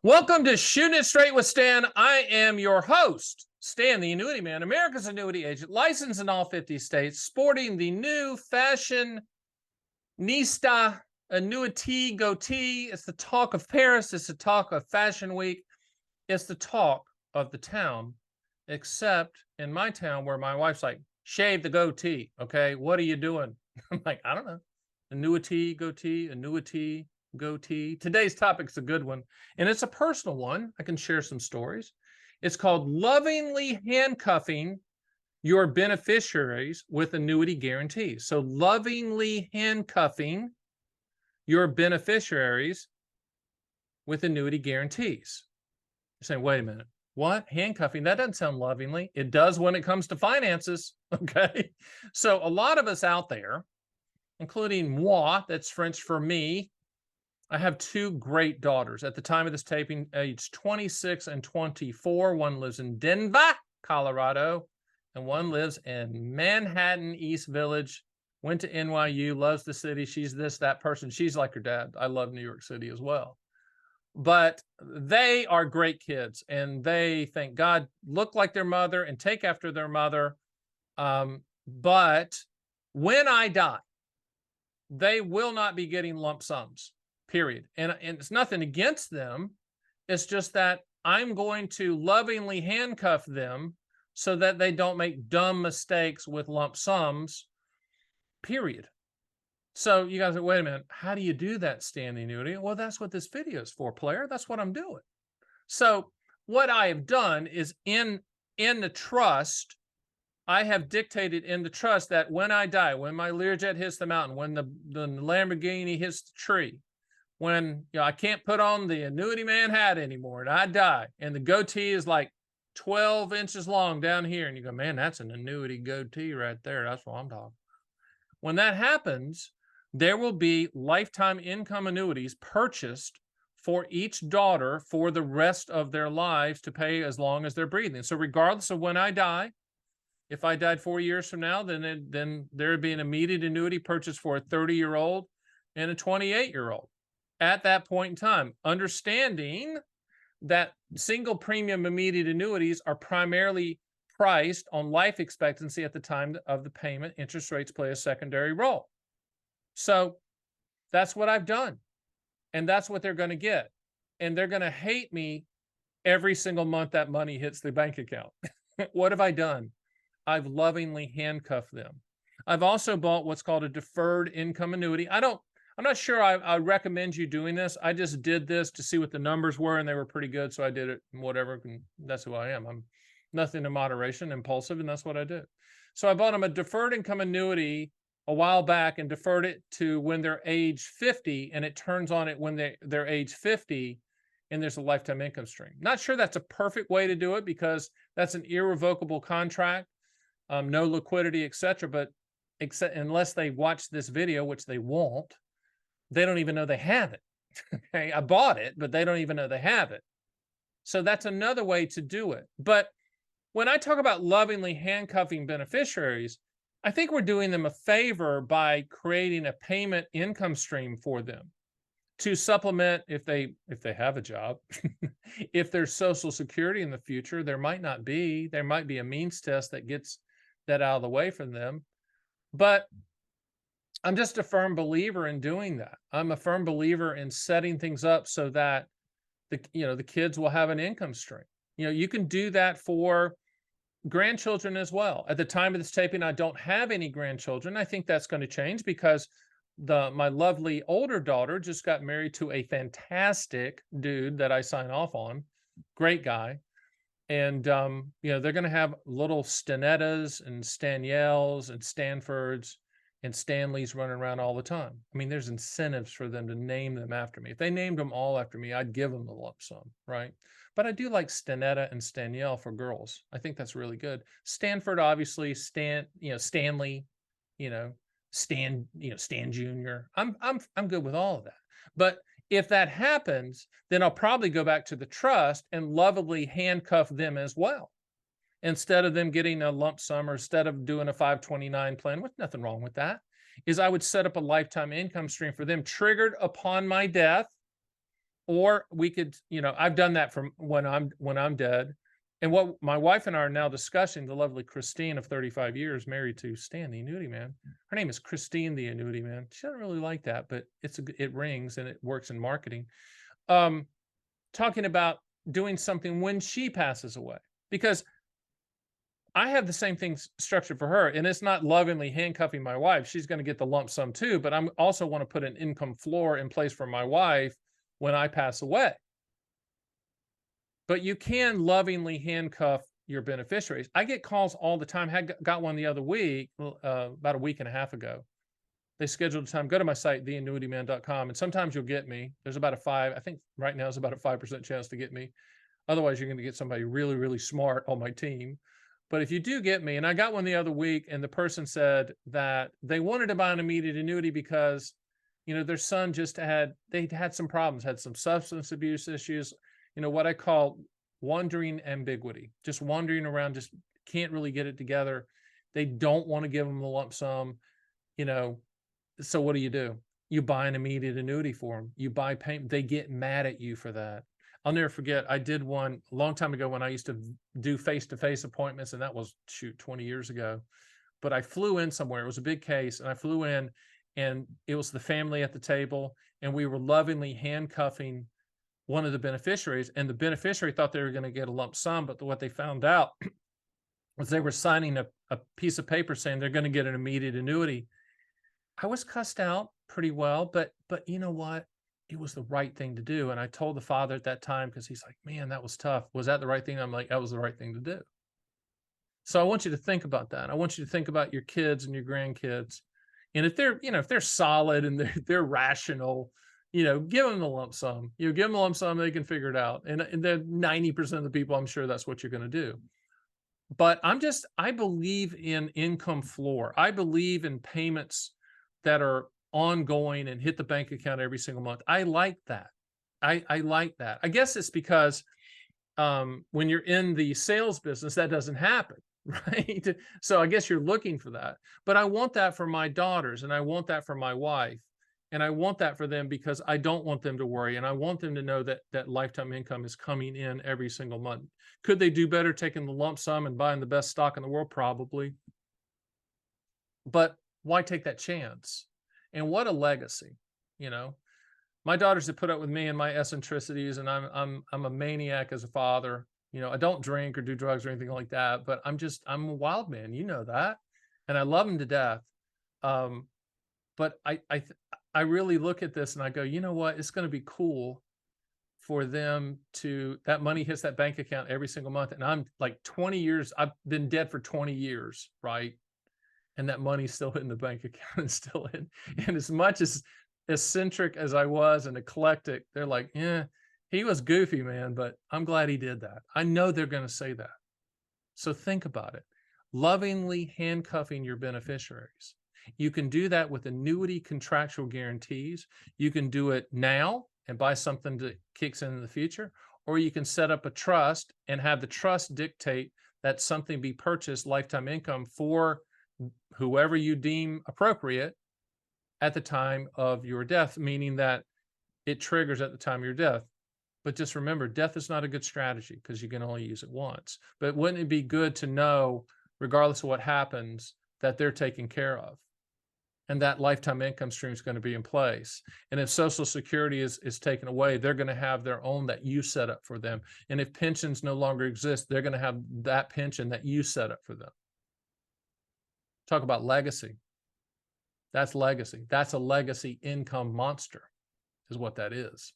Welcome to Shooting It Straight with Stan. I am your host, Stan, the Annuity Man, America's annuity agent, licensed in all 50 states, sporting the new fashion Nista annuity goatee. It's the talk of Paris. It's the talk of Fashion Week. It's the talk of the town, except in my town where my wife's like, shave the goatee. Okay, what are you doing? I'm like, I don't know. Annuity goatee, annuity goatee. Today's topic's a good one, and it's a personal one. I can share some stories. It's called lovingly handcuffing your beneficiaries with annuity guarantees. So lovingly handcuffing your beneficiaries with annuity guarantees. You're saying, wait a minute, what? Handcuffing? That doesn't sound lovingly. It does when it comes to finances. Okay. So a lot of us out there, including moi, that's French for me. I have two great daughters at the time of this taping, age 26 and 24. One lives in Denver, Colorado, and one lives in Manhattan, East Village. Went to NYU, loves the city. She's this, that person. She's like her dad. I love New York City as well. But they are great kids, and they, thank God, look like their mother and take after their mother. But when I die, they will not be getting lump sums, period. And it's nothing against them. It's just that I'm going to lovingly handcuff them so that they don't make dumb mistakes with lump sums, period. So you guys are, wait a minute, how do you do that, Stan the Annuity? Well, that's what this video is for, player. That's what I'm doing. So what I have done is in the trust, I have dictated in the trust that when I die, when my Learjet hits the mountain, when the Lamborghini hits the tree, when I can't put on the Annuity Man hat anymore and I die, and the goatee is like 12 inches long down here, and you go, man, that's an annuity goatee right there. That's what I'm talking. When that happens, there will be lifetime income annuities purchased for each daughter for the rest of their lives to pay as long as they're breathing. So regardless of when I die, if I died 4 years from now, then there would be an immediate annuity purchase for a 30-year-old and a 28-year-old at that point in time, understanding that single premium immediate annuities are primarily priced on life expectancy at the time of the payment. Interest rates play a secondary role. So that's what I've done. And that's what they're going to get. And they're going to hate me every single month that money hits the bank account. What have I done? I've lovingly handcuffed them. I've also bought what's called a deferred income annuity. I'm not sure I recommend you doing this. I just did this to see what the numbers were, and they were pretty good. So I did it, whatever. And that's who I am. I'm nothing in moderation, impulsive, and that's what I did. So I bought them a deferred income annuity a while back and deferred it to when they're age 50, and it turns on it when they're age 50, and there's a lifetime income stream. Not sure that's a perfect way to do it because that's an irrevocable contract. No liquidity, etc. But unless they watch this video, which they won't, they don't even know they have it. Okay, I bought it, but they don't even know they have it. So that's another way to do it. But when I talk about lovingly handcuffing beneficiaries, I think we're doing them a favor by creating a payment income stream for them to supplement if they have a job. If there's Social Security in the future, there might not be. There might be a means test that gets that out of the way from them. But I'm just a firm believer in doing that. I'm a firm believer in setting things up so that the kids will have an income stream. You can do that for grandchildren as well. At the time of this taping, I don't have any grandchildren. I think that's going to change because my lovely older daughter just got married to a fantastic dude that I sign off on. Great guy. And, they're going to have little Stanettas and Staniels and Stanfords and Stanleys running around all the time. I mean, there's incentives for them to name them after me. If they named them all after me, I'd give them the lump sum, right? But I do like Stanetta and Staniel for girls. I think that's really good. Stanford, obviously, Stanley, Stan Jr. I'm good with all of that. But if that happens, then I'll probably go back to the trust and lovingly handcuff them as well. Instead of them getting a lump sum or instead of doing a 529 plan, with nothing wrong with that, is I would set up a lifetime income stream for them triggered upon my death Or we could, I've done that from when I'm dead. And what my wife and I are now discussing, the lovely Christine of 35 years, married to Stan, the Annuity Man. Her name is Christine, the Annuity Man. She doesn't really like that, but it rings and it works in marketing. Talking about doing something when she passes away, because I have the same thing structured for her, and it's not lovingly handcuffing my wife. She's going to get the lump sum too, but I'm also want to put an income floor in place for my wife when I pass away. But you can lovingly handcuff your beneficiaries. I get calls all the time. Got one the other week, about a week and a half ago. They scheduled a time. Go to my site, theannuityman.com, and sometimes you'll get me. There's about I think right now is about a 5% chance to get me. Otherwise, you're going to get somebody really, really smart on my team. But if you do get me, and I got one the other week, and the person said that they wanted to buy an immediate annuity because, their son they'd had some problems, had some substance abuse issues, what I call wandering ambiguity, just wandering around, just can't really get it together. They don't want to give them the lump sum, so what do? You buy an immediate annuity for them. You buy payment. They get mad at you for that. I'll never forget. I did one a long time ago when I used to do face-to-face appointments, and that was 20 years ago. But I flew in somewhere. It was a big case, and I flew in, and it was the family at the table, and we were lovingly handcuffing one of the beneficiaries, and the beneficiary thought they were going to get a lump sum, but what they found out was they were signing a piece of paper saying they're going to get an immediate annuity. I was cussed out pretty well, but you know what? It was the right thing to do. And I told the father at that time, because he's like, man, that was tough. Was that the right thing? I'm like, that was the right thing to do. So I want you to think about that. I want you to think about your kids and your grandkids. And if they're solid and they're rational, give them the lump sum. Give them the lump sum, they can figure it out. And then 90% of the people, I'm sure that's what you're going to do. But I believe in income floor. I believe in payments that are ongoing and hit the bank account every single month. I like that. I like that. I guess it's because when you're in the sales business, that doesn't happen, right? So I guess you're looking for that. But I want that for my daughters, and I want that for my wife. And I want that for them because I don't want them to worry. And I want them to know that lifetime income is coming in every single month. Could they do better taking the lump sum and buying the best stock in the world? Probably. But why take that chance? And what a legacy, My daughters have put up with me and my eccentricities, and I'm a maniac as a father. I don't drink or do drugs or anything like that, but I'm a wild man. You know that. And I love them to death. But I really look at this and I go, you know what? It's going to be cool for them that money hits that bank account every single month. And I'm like 20 years, I've been dead for 20 years, right? And that money's still in the bank account and still in. And as much as eccentric as I was and eclectic, they're like, yeah, he was goofy, man, but I'm glad he did that. I know they're going to say that. So think about it. Lovingly handcuffing your beneficiaries. You can do that with annuity contractual guarantees. You can do it now and buy something that kicks in the future, or you can set up a trust and have the trust dictate that something be purchased lifetime income for whoever you deem appropriate at the time of your death, meaning that it triggers at the time of your death. But just remember, death is not a good strategy because you can only use it once. But wouldn't it be good to know, regardless of what happens, that they're taken care of? And that lifetime income stream is going to be in place. And if Social Security is taken away, they're going to have their own that you set up for them. And if pensions no longer exist, they're going to have that pension that you set up for them. Talk about legacy. That's legacy. That's a legacy income monster, is what that is.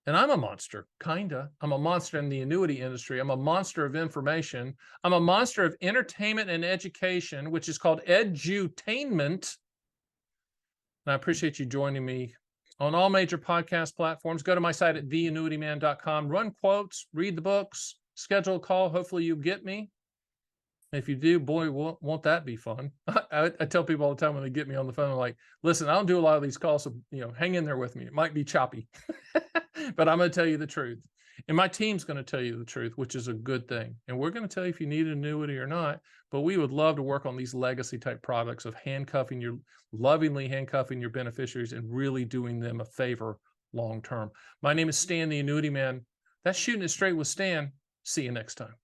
And I'm a monster, kinda. I'm a monster in the annuity industry. I'm a monster of information. I'm a monster of entertainment and education, which is called edutainment. And I appreciate you joining me on all major podcast platforms. Go to my site at theannuityman.com. Run quotes, read the books, schedule a call. Hopefully you get me. If you do, boy, won't that be fun? I tell people all the time when they get me on the phone, I'm like, listen, I don't do a lot of these calls, so hang in there with me. It might be choppy, but I'm going to tell you the truth. And my team's going to tell you the truth, which is a good thing. And we're going to tell you if you need an annuity or not, but we would love to work on these legacy type products of lovingly handcuffing your beneficiaries and really doing them a favor long term. My name is Stan, the Annuity Man. That's Shooting It Straight with Stan. See you next time.